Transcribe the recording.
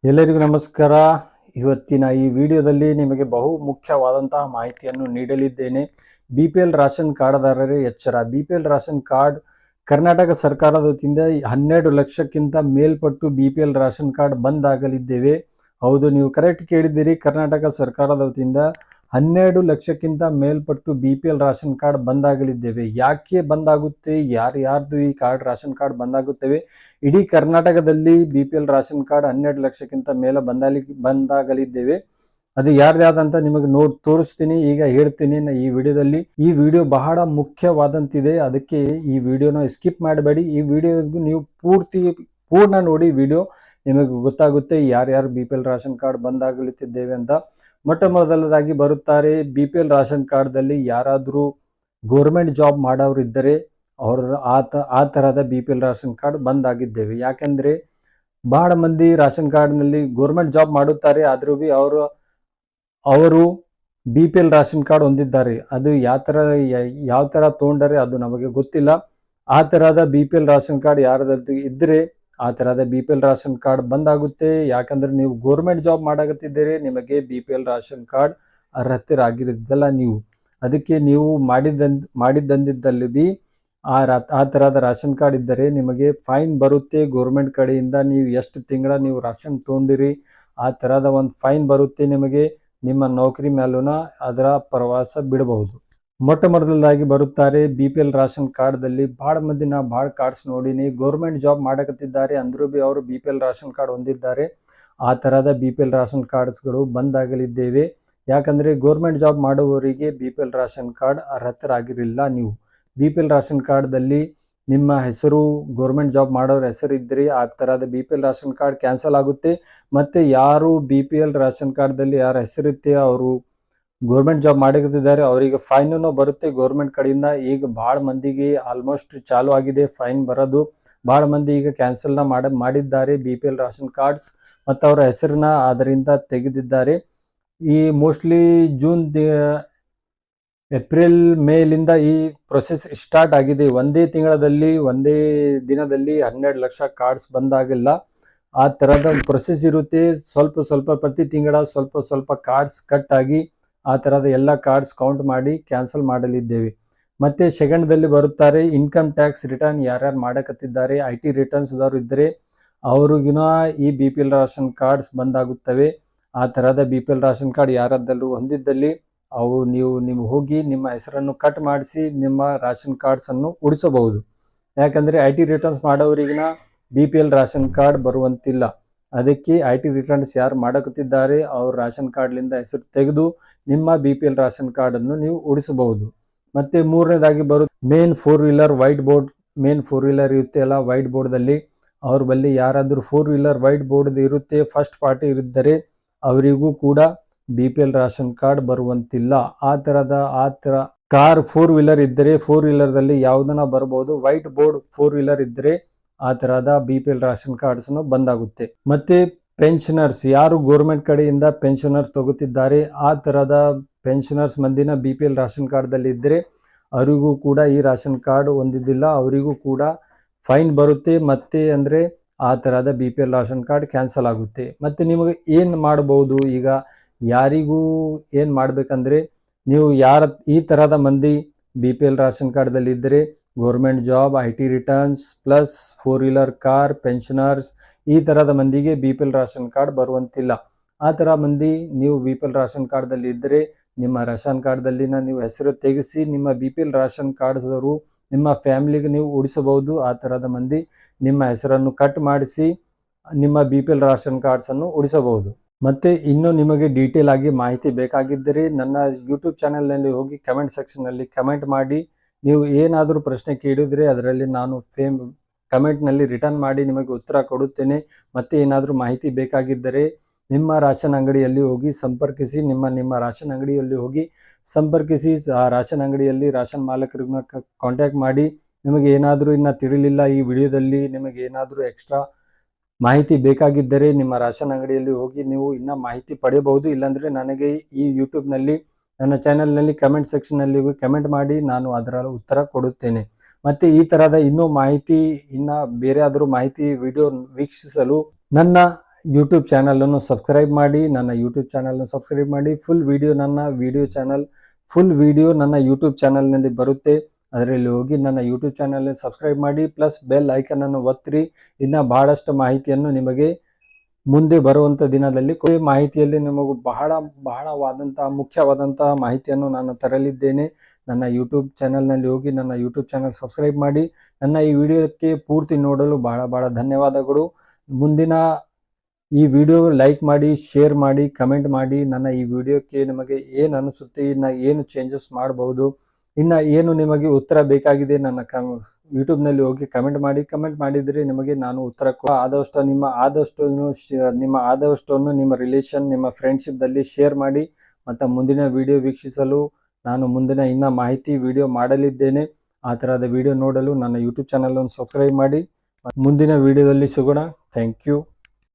ಎಲ್ಲರಿಗೂ ನಮಸ್ಕಾರ. ಇವತ್ತಿನ ಈ ವಿಡಿಯೋದಲ್ಲಿ ನಿಮಗೆ ಬಹು ಮುಖ್ಯವಾದಂತಹ ಮಾಹಿತಿಯನ್ನು ನೀಡಲಿದ್ದೇನೆ. BPL ರಾಷನ್ ಕಾರ್ಡ್ದಾರರೇ ಎಚ್ಚರ. BPL ರಾಷನ್ ಕಾರ್ಡ್ ಕರ್ನಾಟಕ ಸರ್ಕಾರದ ವತಿಯಿಂದ 12 ಲಕ್ಷಕ್ಕಿಂತ ಮೇಲ್ಪಟ್ಟು BPL ರಾಷನ್ ಕಾರ್ಡ್ ಬಂದ್ ಆಗಲಿದ್ದೇವೆ. ಹೌದು, ನೀವು ಕರೆಕ್ಟ್ ಕೇಳಿದ್ದೀರಿ. ಕರ್ನಾಟಕ ಸರ್ಕಾರದ ವತಿಯಿಂದ 12 ಲಕ್ಷಕ್ಕಿಂತ ಮೇಲ್ಪಟ್ಟು BPL ರಾಷನ್ ಕಾರ್ಡ್ ಬಂದಾಗಲಿದ್ದೇವೆ. ಯಾಕೆ ಬಂದಾಗುತ್ತೆ, ಯಾರ್ಯಾರ್ದು ಈ ರಾಷನ್ ಕಾರ್ಡ್ ಬಂದಾಗುತ್ತವೆ? ಇಡೀ ಕರ್ನಾಟಕದಲ್ಲಿ BPL ರಾಷನ್ ಕಾರ್ಡ್ 12 ಲಕ್ಷಕ್ಕಿಂತ ಮೇಲೆ ಬಂದಾಗಲಿದ್ದೇವೆ. ಅದು ಯಾರ್ಯಾರ್ದಂತ ನಿಮಗೆ ತೋರಿಸ್ತೀನಿ, ಈಗ ಹೇಳ್ತೀನಿ ಈ ವಿಡಿಯೋದಲ್ಲಿ. ಈ ವಿಡಿಯೋ ಬಹಳ ಮುಖ್ಯವಾದಂತಿದೆ, ಅದಕ್ಕೆ ಈ ವಿಡಿಯೋನ ಸ್ಕಿಪ್ ಮಾಡಬೇಡಿ. ಈ ವಿಡಿಯೋಗೂ ನೀವು ಪೂರ್ಣ ನೋಡಿ. ವಿಡಿಯೋ ನಿಮಗೆ ಗೊತ್ತಾಗುತ್ತೆ ಯಾರ್ಯಾರು BPL ರಾಷನ್ ಕಾರ್ಡ್ ಬಂದಾಗಲಿದ್ದೇವೆ ಅಂತ. ಮೊಟ್ಟ ಮೊದಲದಾಗಿ ಬರುತ್ತಾರೆ, BPL ರಾಷನ್ ಕಾರ್ಡ್ದಲ್ಲಿ ಯಾರಾದರೂ ಗೌರ್ಮೆಂಟ್ ಜಾಬ್ ಮಾಡೋರು ಇದ್ದರೆ ಅವರು ಆ ತರಹದ BPL ರಾಷನ್ ಕಾರ್ಡ್ ಬಂದಾಗಿದ್ದೇವೆ. ಯಾಕೆಂದ್ರೆ ಬಹಳ ಮಂದಿ ರಾಷನ್ ಕಾರ್ಡ್ನಲ್ಲಿ ಗೌರ್ಮೆಂಟ್ ಜಾಬ್ ಮಾಡುತ್ತಾರೆ, ಆದ್ರೂ ಬಿ ಅವರು BPL ರಾಷನ್ ಕಾರ್ಡ್ ಹೊಂದಿದ್ದಾರೆ. ಅದು ಯಾವ ತರ ತಗೊಂಡರೆ ಅದು ನಮಗೆ ಗೊತ್ತಿಲ್ಲ. ಆ ತರಹದ BPL ರಾಷನ್ ಕಾರ್ಡ್ ಯಾರದ್ದು ಇದ್ರೆ ಆ ತರಹದ BPL ರಾಷನ್ ಕಾರ್ಡ್ ಬಂದಾಗುತ್ತೆ. ಯಾಕಂದ್ರೆ ನೀವು ಗೌರ್ಮೆಂಟ್ ಜಾಬ್ ಮಾಡಕತ್ತಿದ್ದೀರಿ, ನಿಮಗೆ BPL ರಾಷನ್ ಕಾರ್ಡ್ ಅರ್ಹತೆರಾಗಿರೋದಿಲ್ಲ ನೀವು. ಅದಕ್ಕೆ ನೀವು ಮಾಡಿದ್ದಂದಿದ್ದಲ್ಲಿ ಬಿ ಆ ತರಹದ ರಾಷನ್ ಕಾರ್ಡ್ ಇದ್ದರೆ ನಿಮಗೆ ಫೈನ್ ಬರುತ್ತೆ ಗೌರ್ಮೆಂಟ್ ಕಡೆಯಿಂದ. ನೀವು ಎಷ್ಟು ತಿಂಗಳ ನೀವು ರಾಷನ್ ತಗೊಂಡಿರಿ ಆ ತರಹದ ಒಂದು ಫೈನ್ ಬರುತ್ತೆ ನಿಮಗೆ. ನಿಮ್ಮ ನೌಕರಿ ಮೇಲೂನ ಅದರ ಪ್ರವಾಸ ಬಿಡಬಹುದು. ಮೊಟ್ಟ ಮೊದಲದಾಗಿ ಬರುತ್ತಾರೆ BPL ರಾಷನ್ ಕಾರ್ಡ್ದಲ್ಲಿ ಬಹಳ ಮಂದಿ, ನಾ ಬಹಳ ಕಾರ್ಡ್ಸ್ ನೋಡಿನಿ, ಗೌರ್ಮೆಂಟ್ ಜಾಬ್ ಮಾಡಕತ್ತಿದ್ದಾರೆ ಅಂದ್ರೂ ಬಿ ಅವರು BPL ರಾಷನ್ ಕಾರ್ಡ್ ಹೊಂದಿದ್ದಾರೆ. ಆ ತರಹದ BPL ರಾಷನ್ ಕಾರ್ಡ್ಸ್ಗಳು ಬಂದಾಗಲಿದ್ದೇವೆ. ಯಾಕಂದ್ರೆ ಗೌರ್ಮೆಂಟ್ ಜಾಬ್ ಮಾಡುವವರಿಗೆ BPL ರಾಷನ್ ಕಾರ್ಡ್ ಅರ್ಹತರಾಗಿರಲಿಲ್ಲ. ನೀವು BPL ರಾಷನ್ ಕಾರ್ಡ್ದಲ್ಲಿ ನಿಮ್ಮ ಹೆಸರು ಗೌರ್ಮೆಂಟ್ ಜಾಬ್ ಮಾಡೋರ ಹೆಸರು ಇದ್ದರೆ ಆ ತರಹದ BPL ರಾಷನ್ ಕಾರ್ಡ್ ಕ್ಯಾನ್ಸಲ್ ಆಗುತ್ತೆ. ಮತ್ತೆ ಯಾರು BPL ರಾಷನ್ ಕಾರ್ಡ್ದಲ್ಲಿ ಯಾರ ಹೆಸರಿರುತ್ತೆ ಅವರು ಗೌರ್ಮೆಂಟ್ ಜಾಬ್ ಮಾಡಕತ್ತಿದ್ದಾರೆ ಅವರಿಗೆ ಫೈನೂ ಬರುತ್ತೆ ಗೌರ್ಮೆಂಟ್ ಕಡೆಯಿಂದ. ಈಗ ಬಹಳ ಮಂದಿಗೆ ಆಲ್ಮೋಸ್ಟ್ ಚಾಲು ಆಗಿದೆ ಫೈನ್ ಬರೋದು. ಬಹಳ ಮಂದಿ ಈಗ ಕ್ಯಾನ್ಸಲ್ನ ಮಾಡಿದ್ದಾರೆ BPL ರಾಷನ್ ಕಾರ್ಡ್ಸ್ ಮತ್ತು ಅವರ ಹೆಸರನ್ನ ಅದರಿಂದ ತೆಗೆದಿದ್ದಾರೆ. ಈ ಮೋಸ್ಟ್ಲಿ ಏಪ್ರಿಲ್ ಮೇಲಿಂದ ಈ ಪ್ರೊಸೆಸ್ ಸ್ಟಾರ್ಟ್ ಆಗಿದೆ. ಒಂದೇ ದಿನದಲ್ಲಿ 12 ಲಕ್ಷ ಕಾರ್ಡ್ಸ್ ಬಂದಾಗಿಲ್ಲ. ಆ ತರಹದ ಪ್ರೊಸೆಸ್ ಇರುತ್ತೆ. ಸ್ವಲ್ಪ ಪ್ರತಿ ತಿಂಗಳ ಸ್ವಲ್ಪ ಕಾರ್ಡ್ಸ್ ಕಟ್ ಆಗಿ ಆ ತರಹದ ಎಲ್ಲ ಕಾರ್ಡ್ಸ್ ಕೌಂಟ್ ಮಾಡಿ ಕ್ಯಾನ್ಸಲ್ ಮಾಡಲಿದ್ದೇವೆ. ಮತ್ತೆ ಸೆಕೆಂಡ್ದಲ್ಲಿ ಬರುತ್ತಾರೆ ಇನ್ಕಮ್ ಟ್ಯಾಕ್ಸ್ ರಿಟರ್ನ್ ಯಾರ್ಯಾರು ಮಾಡಕತ್ತಿದ್ದಾರೆ, IT ರಿಟರ್ನ್ಸ್ ದವರು ಇದ್ದರೆ ಅವ್ರಿಗಿನ ಈ BPL ರಾಷನ್ ಕಾರ್ಡ್ಸ್ ಬಂದಾಗುತ್ತವೆ. ಆ ತರಹದ BPL ರಾಷನ್ ಕಾರ್ಡ್ ಯಾರದ್ದಲ್ಲೂ ಹೊಂದಿದ್ದಲ್ಲಿ ನೀವು ಹೋಗಿ ನಿಮ್ಮ ಹೆಸರನ್ನು ಕಟ್ ಮಾಡಿಸಿ ನಿಮ್ಮ ರಾಷನ್ ಕಾರ್ಡ್ಸ್ ಅನ್ನು ಉಳಿಸಬಹುದು. ಯಾಕಂದ್ರೆ IT ರಿಟರ್ನ್ಸ್ ಮಾಡೋರಿಗಿನ BPL ರಾಷನ್ ಕಾರ್ಡ್ ಬರುವಂತಿಲ್ಲ. ಅದಕ್ಕೆ IT ರಿಟರ್ನ್ಸ್ ಯಾರು ಮಾಡಕತ್ತಿದ್ದಾರೆ ಅವ್ರ ರಾಷನ್ ಕಾರ್ಡ್ಲಿಂದ ಹೆಸರು ತೆಗೆದು ನಿಮ್ಮ BPL ರಾಷನ್ ಕಾರ್ಡ್ ಅನ್ನು ನೀವು ಉಳಿಸಬಹುದು. ಮತ್ತೆ ಮೂರನೇದಾಗಿ ಮೇನ್ 4-ವೀಲರ್ ವೈಟ್ ಬೋರ್ಡ್. ಮೇನ್ 4-ವೀಲರ್ ಇರುತ್ತೆ ಅಲ್ಲ, ವೈಟ್ ಬೋರ್ಡ್ದಲ್ಲಿ ಅವ್ರ ಬಳಿ ಯಾರಾದ್ರೂ 4-ವೀಲರ್ ವೈಟ್ ಬೋರ್ಡ್ ಇರುತ್ತೆ, ಫಸ್ಟ್ ಪಾರ್ಟಿ ಇದ್ದರೆ ಅವರಿಗೂ ಕೂಡ BPL ರಾಷನ್ ಕಾರ್ಡ್ ಬರುವಂತಿಲ್ಲ. ಆ ತರ ಕಾರ್ 4-ವೀಲರ್ ಇದ್ದರೆ 4-ವೀಲರ್ದಲ್ಲಿ ಯಾವುದನ್ನ ಬರಬಹುದು. ವೈಟ್ ಬೋರ್ಡ್ 4-ವೀಲರ್ ಇದ್ದರೆ ಆ ತರಹದ BPL ರಾಷನ್ ಕಾರ್ಡ್ಸ್ ಬಂದಾಗುತ್ತೆ. ಮತ್ತೆ ಪೆನ್ಷನರ್ಸ್ ಯಾರು ಗೌರ್ಮೆಂಟ್ ಕಡೆಯಿಂದ ಪೆನ್ಷನರ್ಸ್ ತಗೋತಿದ್ದಾರೆ ಆ ತರಹದ ಪೆನ್ಷನರ್ಸ್ ಮಂದಿನ BPL ರಾಷನ್ ಕಾರ್ಡ್ದಲ್ಲಿ ಇದ್ದರೆ ಅವರಿಗೂ ಕೂಡ ಈ ರಾಷನ್ ಕಾರ್ಡ್ ಹೊಂದಿದ್ದಿಲ್ಲ, ಅವರಿಗೂ ಕೂಡ ಫೈನ್ ಬರುತ್ತೆ. ಮತ್ತೆ ಅಂದ್ರೆ ಆ ತರಹದ BPL ರಾಷನ್ ಕಾರ್ಡ್ ಕ್ಯಾನ್ಸಲ್ ಆಗುತ್ತೆ. ಮತ್ತೆ ನಿಮಗೆ ಏನ್ ಮಾಡಬಹುದು, ಈಗ ಯಾರಿಗೂ ಏನ್ ಮಾಡ್ಬೇಕಂದ್ರೆ ನೀವು ಈ ತರಹದ ಮಂದಿ BPL ರಾಷನ್ ಕಾರ್ಡ್ದಲ್ಲಿ ಇದ್ದರೆ government job, IT returns plus four wheeler car, pensioners ಈ ತರಹದ ಮಂದಿಗೆ BPL ರಾಷನ್ ಕಾರ್ಡ್ ಬರುವಂತಿಲ್ಲ. ಆ ತರ ಮಂದಿ ನೀವು BPL ರಾಷನ್ ಕಾರ್ಡ್ದಲ್ಲಿ ಇದ್ದರೆ ನಿಮ್ಮ ರಾಷನ್ ಕಾರ್ಡ್ದಲ್ಲಿನ ನೀವು ಹೆಸರು ತೆಗೆಸಿ ನಿಮ್ಮ BPL ರಾಷನ್ ಕಾರ್ಡ್ಸ್ದವರು ನಿಮ್ಮ ಫ್ಯಾಮಿಲಿಗೆ ನೀವು ಉಳಿಸಬಹುದು. ಆ ತರಹದ ಮಂದಿ ನಿಮ್ಮ ಹೆಸರನ್ನು ಕಟ್ ಮಾಡಿಸಿ ನಿಮ್ಮ BPL ರಾಷನ್ ಕಾರ್ಡ್ಸ್ ಅನ್ನು ಉಳಿಸಬಹುದು. ಮತ್ತೆ ಇನ್ನು ನಿಮಗೆ ಡೀಟೇಲ್ ಆಗಿ ಮಾಹಿತಿ ಬೇಕಾಗಿದ್ದರೆ ನನ್ನ YouTube ಚಾನೆಲ್ನಲ್ಲಿ ಹೋಗಿ ಕಮೆಂಟ್ ಸೆಕ್ಷನ್ ನಲ್ಲಿ ಕಮೆಂಟ್ ಮಾಡಿ. ನೀವು ಏನಾದರೂ ಪ್ರಶ್ನೆ ಕೇಳಿದ್ರೆ ಅದರಲ್ಲಿ ನಾನು ಕಮೆಂಟ್ನಲ್ಲಿ ರಿಟರ್ನ್ ಮಾಡಿ ನಿಮಗೆ ಉತ್ತರ ಕೊಡುತ್ತೇನೆ. ಮತ್ತೆ ಏನಾದರೂ ಮಾಹಿತಿ ಬೇಕಾಗಿದ್ದರೆ ನಿಮ್ಮ ರಾಷನ್ ಅಂಗಡಿಯಲ್ಲಿ ಹೋಗಿ ಸಂಪರ್ಕಿಸಿ. ನಿಮ್ಮ ರಾಷನ್ ಅಂಗಡಿಯಲ್ಲಿ ಹೋಗಿ ಸಂಪರ್ಕಿಸಿ. ಆ ರಾಷನ್ ಅಂಗಡಿಯಲ್ಲಿ ರಾಷನ್ ಮಾಲಕರನ್ನ ಕಾಂಟ್ಯಾಕ್ಟ್ ಮಾಡಿ. ನಿಮಗೆ ಏನಾದರೂ ಇನ್ನ ತಿಳಿಲಿಲ್ಲ ಈ ವಿಡಿಯೋದಲ್ಲಿ, ನಿಮಗೆ ಏನಾದರೂ ಎಕ್ಸ್ಟ್ರಾ ಮಾಹಿತಿ ಬೇಕಾಗಿದ್ದರೆ ನಿಮ್ಮ ರಾಷನ್ ಅಂಗಡಿಯಲ್ಲಿ ಹೋಗಿ ನೀವು ಇನ್ನ ಮಾಹಿತಿ ಪಡೆಯಬಹುದು. ಇಲ್ಲಾಂದ್ರೆ ನನಗೆ ಈ ಯೂಟ್ಯೂಬ್ನಲ್ಲಿ ನನ್ನ ಚಾನೆಲ್ನಲ್ಲಿ ಕಮೆಂಟ್ ಸೆಕ್ಷನ್ನಲ್ಲಿ ಹೋಗಿ ಕಮೆಂಟ್ ಮಾಡಿ, ನಾನು ಅದರ ಉತ್ತರ ಕೊಡುತ್ತೇನೆ. ಮತ್ತೆ ಈ ತರಹದ ಇನ್ನೂ ಮಾಹಿತಿ, ಬೇರೆ ಆದರೂ ಮಾಹಿತಿ ವಿಡಿಯೋ ವೀಕ್ಷಿಸಲು ನನ್ನ ಯೂಟ್ಯೂಬ್ ಚಾನಲನ್ನು ಸಬ್ಸ್ಕ್ರೈಬ್ ಮಾಡಿ, ನನ್ನ ಯೂಟ್ಯೂಬ್ ಚಾನಲ್ನ ಸಬ್ಸ್ಕ್ರೈಬ್ ಮಾಡಿ. ಫುಲ್ ವಿಡಿಯೋ ನನ್ನ ಯೂಟ್ಯೂಬ್ ಚಾನಲ್ನಲ್ಲಿ ಬರುತ್ತೆ. ಅದರಲ್ಲಿ ಹೋಗಿ ನನ್ನ ಯೂಟ್ಯೂಬ್ ಚಾನಲ್ ಸಬ್ಸ್ಕ್ರೈಬ್ ಮಾಡಿ, ಪ್ಲಸ್ ಬೆಲ್ ಐಕನ್ ಅನ್ನು ಒತ್ತಿರಿ. ಇನ್ನು ಬಹಳಷ್ಟು ಮಾಹಿತಿಯನ್ನು ನಿಮಗೆ ಮುಂದೆ ಬರುವಂಥ ದಿನದಲ್ಲಿ ಮಾಹಿತಿಯಲ್ಲಿ ನಿಮಗೂ ಬಹಳವಾದಂತಹ ಮುಖ್ಯವಾದಂತಹ ಮಾಹಿತಿಯನ್ನು ನಾನು ತರಲಿದ್ದೇನೆ. ನನ್ನ ಯೂಟ್ಯೂಬ್ ಚಾನಲ್ನಲ್ಲಿ ಹೋಗಿ ನನ್ನ ಯೂಟ್ಯೂಬ್ ಚಾನಲ್ ಸಬ್ಸ್ಕ್ರೈಬ್ ಮಾಡಿ. ನನ್ನ ಈ ವಿಡಿಯೋಕ್ಕೆ ಪೂರ್ತಿ ನೋಡಲು ಬಹಳ ಧನ್ಯವಾದಗಳು. ಮುಂದಿನ ಈ ವಿಡಿಯೋ ಲೈಕ್ ಮಾಡಿ, ಶೇರ್ ಮಾಡಿ, ಕಮೆಂಟ್ ಮಾಡಿ. ನನ್ನ ಈ ವಿಡಿಯೋಕ್ಕೆ ನಿಮಗೆ ಏನು ಅನಿಸುತ್ತೆ, ಇನ್ನು ಏನು ಚೇಂಜಸ್ ಮಾಡಬಹುದು, ಇನ್ನು ಏನು ನಿಮಗೆ ಉತ್ತರ ಬೇಕಾಗಿದೆ, ನನ್ನ ಯೂಟ್ಯೂಬ್ನಲ್ಲಿ ಹೋಗಿ ಕಮೆಂಟ್ ಮಾಡಿ. ಕಮೆಂಟ್ ಮಾಡಿದರೆ ನಿಮಗೆ ನಾನು ಉತ್ತರ ಆದಷ್ಟು ನಿಮ್ಮ ರಿಲೇಷನ್, ನಿಮ್ಮ ಫ್ರೆಂಡ್ಶಿಪ್ದಲ್ಲಿ ಶೇರ್ ಮಾಡಿ. ಮತ್ತು ಮುಂದಿನ ವಿಡಿಯೋ ವೀಕ್ಷಿಸಲು ನಾನು ಮುಂದಿನ ಮಾಹಿತಿ ವಿಡಿಯೋ ಮಾಡಲಿದ್ದೇನೆ. ಆ ಥರದ ವಿಡಿಯೋ ನೋಡಲು ನನ್ನ ಯೂಟ್ಯೂಬ್ ಚಾನಲನ್ನು ಸಬ್ಸ್ಕ್ರೈಬ್ ಮಾಡಿ. ಮುಂದಿನ ವಿಡಿಯೋದಲ್ಲಿ ಸಿಗೋಣ. Thank you.